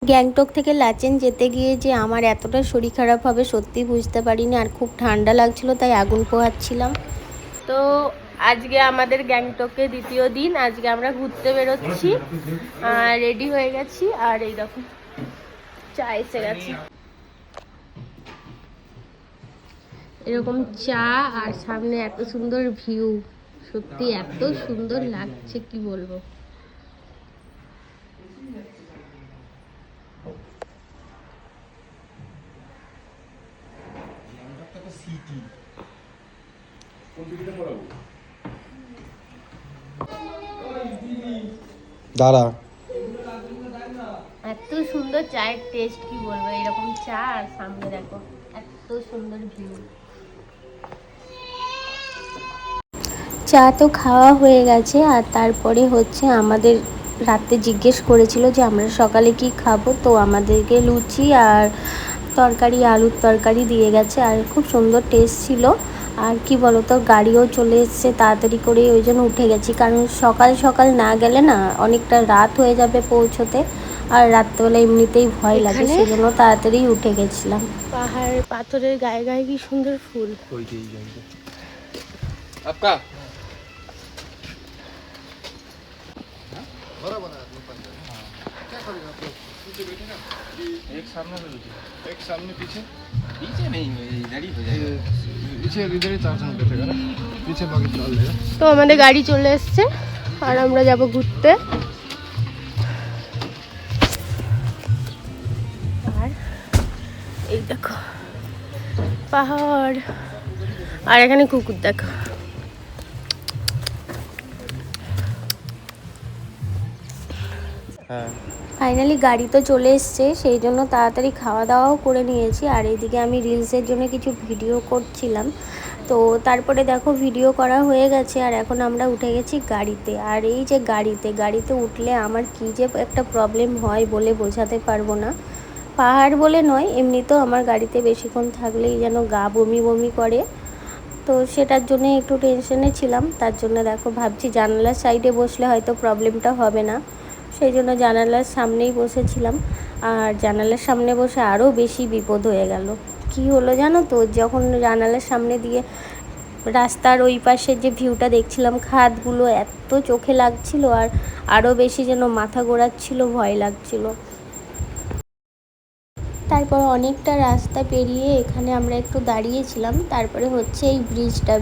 গ্যাংটক থেকে লাচেন যেতে গিয়ে যে আমার এতটা শরীর খারাপ হবে সত্যি বুঝতে পারিনি, আর খুব ঠান্ডা লাগছিল তাই আগুন পোহাচ্ছিলাম। তো আজকে আমাদের গ্যাংটকে দ্বিতীয় দিন, আজকে আমরা ঘুরতে বেরোচ্ছি, রেডি হয়ে গেছি। আর এই দেখো চা এসে গেছে, এরকম চা আর সামনে এত সুন্দর ভিউ, সত্যি এত সুন্দর লাগছে কি বলবো। দাঁড়া, এত সুন্দর চায়ের টেস্ট কি বলবো, এরকম চা আর সামনে দেখো এত সুন্দর ভিউ। চা তো খাওয়া হয়ে গেছে, আর তারপরে হচ্ছে আমাদের রাতে জিজ্ঞেস করেছিল যে আমরা সকালে কি খাবো, তো আমাদেরকে লুচি আর তরকারি, আলুর তরকারি দিয়ে গেছে, আর খুব সুন্দর টেস্ট ছিল। আর কি বলো তো, গাড়িও চলে এসছে তাড়াতাড়ি করে, ওই জন্য উঠে গেছি, কারণ সকাল সকাল না গেলে না অনেকটা রাত হয়ে যাবে পৌঁছতে, আর রাত্রেবেলা এমনিতেই ভয় লাগে, সেই জন্য তাড়াতাড়ি উঠে গেছিলাম। পাহাড় পাথরের গায়ে গায়ে কি সুন্দর ফুল। एक सामने एक सामने पीछे पीछे नहीं इधर ही हो जाएगा, पीछे इधर ही 4 जन बैठेगा ना, पीछे बाकी चल जाएगा। তো আমাদের গাড়ি চলে এসছে আর আমরা যাব ঘুরতে। আর এই দেখো পাহাড়, আর এখানে কুকুর দেখো। হ্যাঁ, ফাইনালি গাড়ি তো চলে এসছে, সেই জন্য তাড়াতাড়ি খাওয়া দাওয়াও করে নিয়েছি, আর এইদিকে আমি রিলসের জন্য কিছু ভিডিও করছিলাম। তো তারপরে দেখো ভিডিও করা হয়ে গেছে, আর এখন আমরা উঠে গেছি গাড়িতে। আর এই যে গাড়িতে উঠলে আমার কী যে একটা প্রবলেম হয় বলে বোঝাতে পারবো না। পাহাড় বলে নয়, এমনিতেও আমার গাড়িতে বেশিক্ষণ থাকলেই যেন গা বমি বমি করে, তো সেটার জন্য একটু টেনশনে ছিলাম। তার জন্য দেখো ভাবছি জানালার সাইডে বসলে হয়তো প্রবলেমটা হবে না, সেই জন্য জানালার সামনেই বসেছিলাম। আর জানালার সামনে বসে আরও বেশি বিপদ হয়ে গেল। কি হলো জানো তো, যখন জানালার সামনে দিয়ে রাস্তার ওই পাশের যে ভিউটা দেখছিলাম, খাদগুলো এত চোখে লাগছিল, আর আরও বেশি যেন মাথা ঘোরাচ্ছিল, ভয় লাগছিল। তারপর অনেকটা রাস্তা পেরিয়ে এখানে আমরা একটু দাঁড়িয়েছিলাম। তারপরে হচ্ছে এই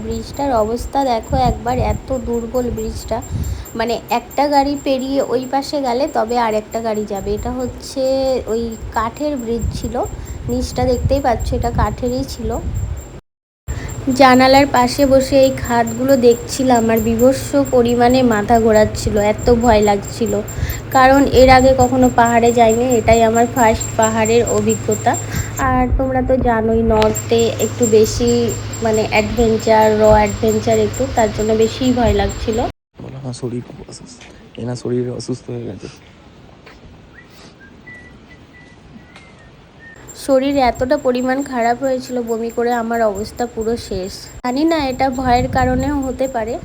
ব্রিজটার অবস্থা দেখো একবার, এত দুর্বল ব্রিজটা, মানে একটা গাড়ি পেরিয়ে ওই পাশে গেলে তবে আর একটা গাড়ি যাবে। এটা হচ্ছে ওই কাঠের ব্রিজ ছিল, নিচটা দেখতেই পাচ্ছ এটা কাঠেরই ছিল। জানালার পাশে বসে এই খাদগুলো দেখছিলাম আর বিভৎস পরিমাণে মাথা ঘোরাচ্ছিল, এত ভয় লাগছিল, কারণ এর আগে কখনো পাহাড়ে যাইনি, এটাই আমার ফার্স্ট পাহাড়ের অভিজ্ঞতা। আর তোমরা তো জানোই নর্থে একটু বেশি মানে অ্যাডভেঞ্চার একটু, তার জন্য বেশিই ভয় লাগছিল। শরীর খুব অসুস্থ, এনা শরীর অসুস্থ হয়ে গেছে। শরীর এতটা পরিমাণ খারাপ হয়েছিল, বমি করে আমার অবস্থা পুরো শেষ। জানি না এটা ভয়ের কারণেও হতে পারে।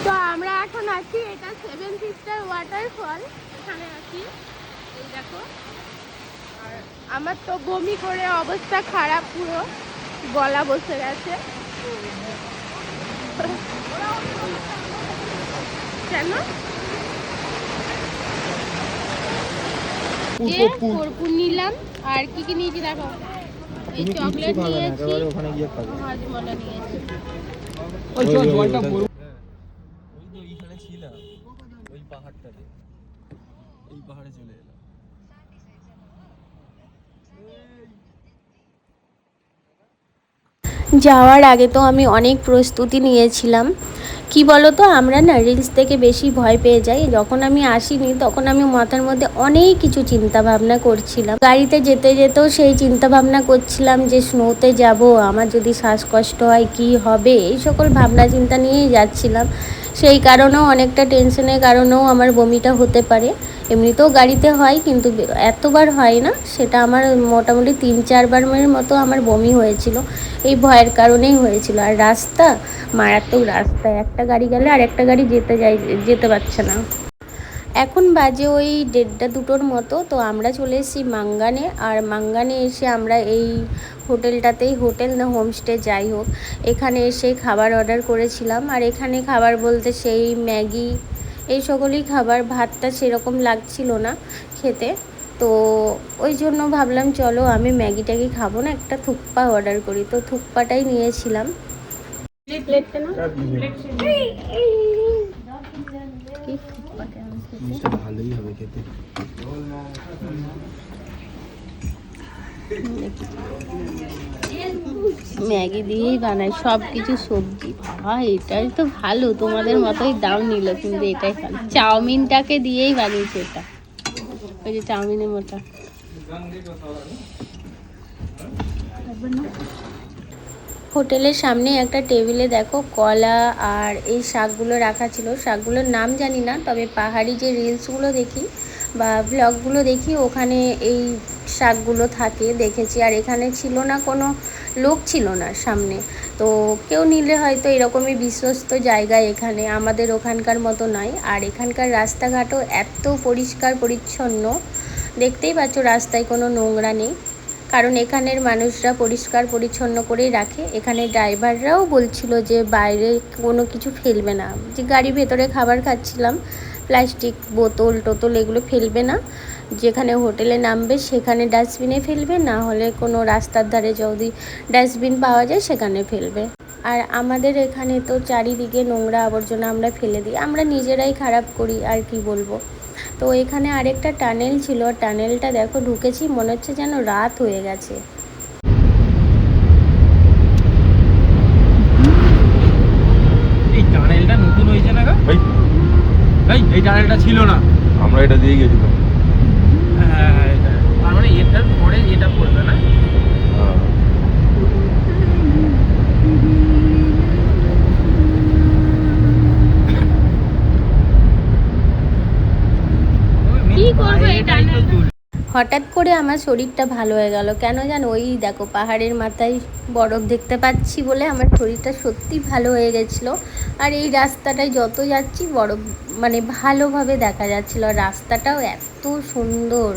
তো আমরা এখন আছি, এটা 7 সিস্টার ওয়াটারফল, এখানে আছি, এই দেখো। আর আমার তো বমি করে অবস্থা খারাপ, পুরো গলা বসে গেছে। কেন কর্পূর নিলাম, আর কি কি নিয়েছি দেখো, এই চকলেট নিয়েছি, ওখানে গিয়ে খাবো। হাজমলা নিয়েছি। ওই জলটা ওই তো এইখানে ছিলাম, ওই পাহাড়টাতে, এই পাহাড়ে চলে এলাম। যাওয়ার আগে তো আমি অনেক প্রস্তুতি নিয়েছিলাম, কি বলো তো, আমরা না রিলস থেকে বেশি ভয় পেয়ে যাই। যখন আমি আসিনি তখন আমি মাথার মধ্যে অনেক কিছু চিন্তা ভাবনা করছিলাম। গাড়িতে যেতে যেতেও সেই চিন্তা ভাবনা করছিলাম যে স্নোতে যাব, আমার যদি শ্বাসকষ্ট হয় কি হবে, এই সকল ভাবনা চিন্তা নিয়েই যাচ্ছিলাম। সেই কারণেও অনেকটা টেনশনের কারণেও আমার বমিটা হতে পারে। এমনিতেও গাড়িতে হয়, কিন্তু এতবার হয় না। সেটা আমার মোটামুটি 3-4বারের মতো আমার বমি হয়েছিল, এই ভয়ের কারণেই হয়েছিল। আর রাস্তা মারাত্মক রাস্তা, একটা গাড়ি গেলে আর একটা গাড়ি যেতে পারছে না। এখন বাজে ওই 1:30-2টোর মতো। তো আমরা চলে এসেছি মাঙ্গানে। আর মাঙ্গানে এসে আমরা এই হোটেলটাতেই, হোটেল না হোমস্টে যাই হোক, এখানে এসে খাবার অর্ডার করেছিলাম। আর এখানে খাবার বলতে সেই ম্যাগি এই সকলই খাবার, ভাতটা সেরকম লাগছিল না খেতে। তো ওই জন্য ভাবলাম চলো আমি ম্যাগি ট্যাগি খাবো না, একটা থুকপা অর্ডার করি। তো থুকপাটাই নিয়েছিলাম। প্লেটটা না কি থুকপাতে জিনিসটা ভালোই হবে খেতে। ম্যাগি দিয়েই বানায় সব কিছু সবজি। বাবা এটাই তো ভালো, তোমাদের মতোই দাম নিল, কিন্তু এটাই ভালো। চাউমিনটাকে দিয়েই বানিয়েছে এটা, ওই যে চাউমিনের মতো। হোটেলের সামনে একটা টেবিলে দেখো কলা আর এই শাকগুলো রাখা ছিল। শাকগুলোর নাম জানি না, তবে পাহাড়ি যে রিলসগুলো দেখি বা ব্লগগুলো দেখি ওখানে এই শাকগুলো থাকে দেখেছি। আর এখানে ছিল না, কোনো লোক ছিল না সামনে। তো কেউ নিলে হয়তো এরকমই বিশ্বস্ত জায়গায়, এখানে আমাদের ওখানকার মতো নয়। আর এখানকার রাস্তাঘাটও এত পরিষ্কার পরিচ্ছন্ন, দেখতেই পাচ্ছ রাস্তায় কোনো নোংরা নেই, কারণ এখানের মানুষরা পরিষ্কার পরিচ্ছন্ন করেই রাখে। এখানে ড্রাইভাররাও বলছিল যে বাইরে কোনো কিছু ফেলবে না, যে গাড়ির ভেতরে খাবার খাচ্ছিলাম, প্লাস্টিক বোতল টোতল এগুলো ফেলবে না, যেখানে হোটেলে নামবে সেখানে ডাস্টবিনে ফেলবে, না হলে কোনো রাস্তার ধারে যদি ডাস্টবিন পাওয়া যায় সেখানে ফেলবে। আর আমাদের এখানে তো চারিদিকে নোংরা আবর্জনা আমরা ফেলে দিই, আমরা নিজেরাই খারাপ করি, আর কি বলবো। তো এখানে আরেকটা টানেল ছিল, টানেলটা দেখো ঢুকেছি, মনে হচ্ছে যেন রাত হয়ে গেছে। এই টানেলটা নতুন হয়েছে না গো? এই টানেলটা ছিল না, আমরা এটা দিয়ে গেছিলাম। হ্যাঁ এটা তার মানে এটার পরে এটা পড়বে না? কি করবো এই টানেলটা? হঠাৎ করে আমার শরীরটা ভালো হয়ে গেল কেন জানো, ওই দেখো পাহাড়ের মাথায় বরফ দেখতে পাচ্ছি বলে আমার শরীরটা সত্যি ভালো হয়ে গেছিলো। আর এই রাস্তাটায় যত যাচ্ছি বরফ মানে ভালোভাবে দেখা যাচ্ছিলো, রাস্তাটাও এত সুন্দর।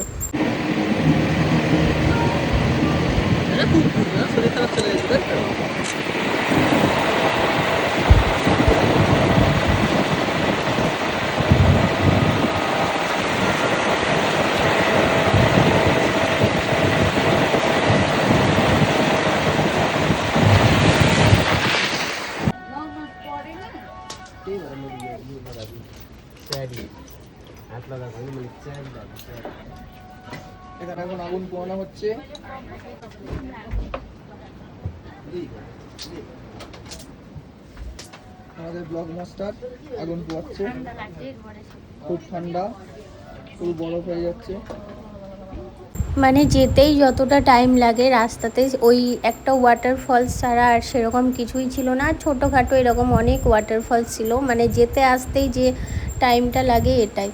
এখানে এখন আগুন পোয়ানো হচ্ছে। আমাদের ব্লগ মাস্টার আগুন পোয়াচ্ছে, খুব ঠান্ডা, খুব বরফ হয়ে যাচ্ছে। মানে যেতেই যতটা টাইম লাগে রাস্তাতে, ওই একটা ওয়াটারফলস ছাড়া আর সেরকম কিছুই ছিল না। ছোটোখাটো এরকম অনেক ওয়াটারফলস ছিল, মানে যেতে আসতেই যে টাইমটা লাগে এটাই।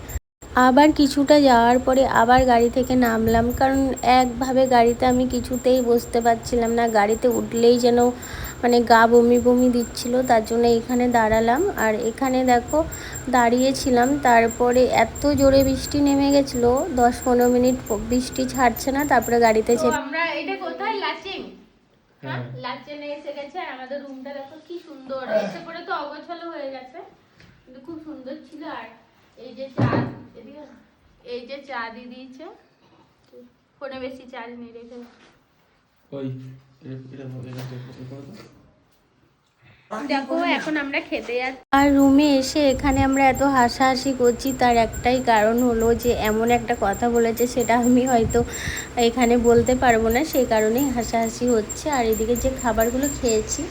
আবার কিছুটা যাওয়ার পরে আবার গাড়ি থেকে নামলাম, কারণ একভাবে গাড়িতে আমি কিছুতেই বসতে পারছিলাম না, গাড়িতে উঠলেই যেন মানে গা বমি বমি দিচ্ছিল, তার জন্য এখানে দাঁড়ালাম। আর এখানে দেখো দাঁড়িয়েছিলাম, তারপরে এত জোরে বৃষ্টি নেমে গেছিলো, 10-15 মিনিট বৃষ্টি ছাড়ছে না, তারপরে গাড়িতে চেপে আমরা এটা কোথায় লাচিং, হ্যাঁ লাচেনে এসে গেছে। আর আমাদের রুমটা দেখো কি সুন্দর, এসে পরে তো অগোছালো হয়ে গেছে, কিন্তু খুব সুন্দর ছিল। আর এই যে চা, এদিকে এই যে চা দিয়ে দিয়েছে, ফোনে বেশি চার্জ নেই রেখে ওই দেখো এখন আমরা খেতে যাচ্ছি। আর রুমে এসে এখানে আমরা এত হাসাহাসি করছি, তার একটাই কারণ হলো যে এমন একটা কথা বলেছে, সেটা আমি হয়তো এখানে বলতে পারবো না, সেই কারণেই হাসাহাসি হচ্ছে। আর এদিকে যে খাবারগুলো খেয়েছি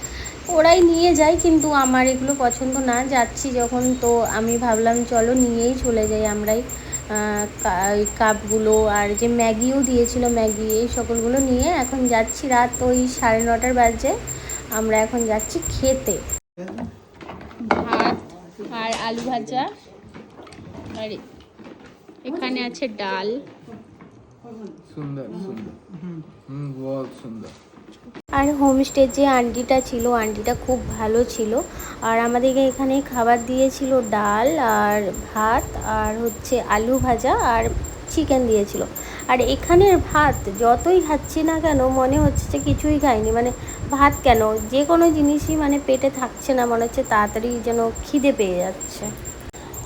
ওরাই নিয়ে যায়, কিন্তু আমার এগুলো পছন্দ না। যাচ্ছি যখন, তো আমি ভাবলাম চলো নিয়েই চলে যাই আমরাই। ওই কাপগুলো আর যে ম্যাগিও দিয়েছিল, ম্যাগি এই সকলগুলো নিয়ে এখন যাচ্ছি। রাত ওই 9:30 বাজে, আমরা এখন যাচ্ছি খেতে। ভাত আর আলু ভাজা, আর এখানে আছে ডাল। সুন্দর সুন্দর, বহুত সুন্দর। আর হোমস্টের যে আন্টিটা ছিল, আন্টিটা খুব ভালো ছিল। আর আমাদেরকে এখানে খাবার দিয়েছিল ডাল আর ভাত আর হচ্ছে আলু ভাজা আর চিকেন দিয়েছিল। আর এখানের ভাত যতই খাচ্ছি না কেন মনে হচ্ছে যে কিছুই খাইনি, মানে ভাত কেন, যে কোনো জিনিসই মানে পেটে থাকছে না, মনে হচ্ছে তাড়াতাড়ি যেন খিদে পেয়ে যাচ্ছে।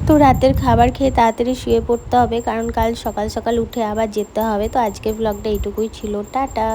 তো রাতের খাবার খেয়ে তাড়াতাড়ি শুয়ে পড়তে হবে, কারণ কাল সকাল সকাল উঠে আবার যেতে হবে। তো আজকের ব্লগটা এইটুকুই ছিল, টাটা।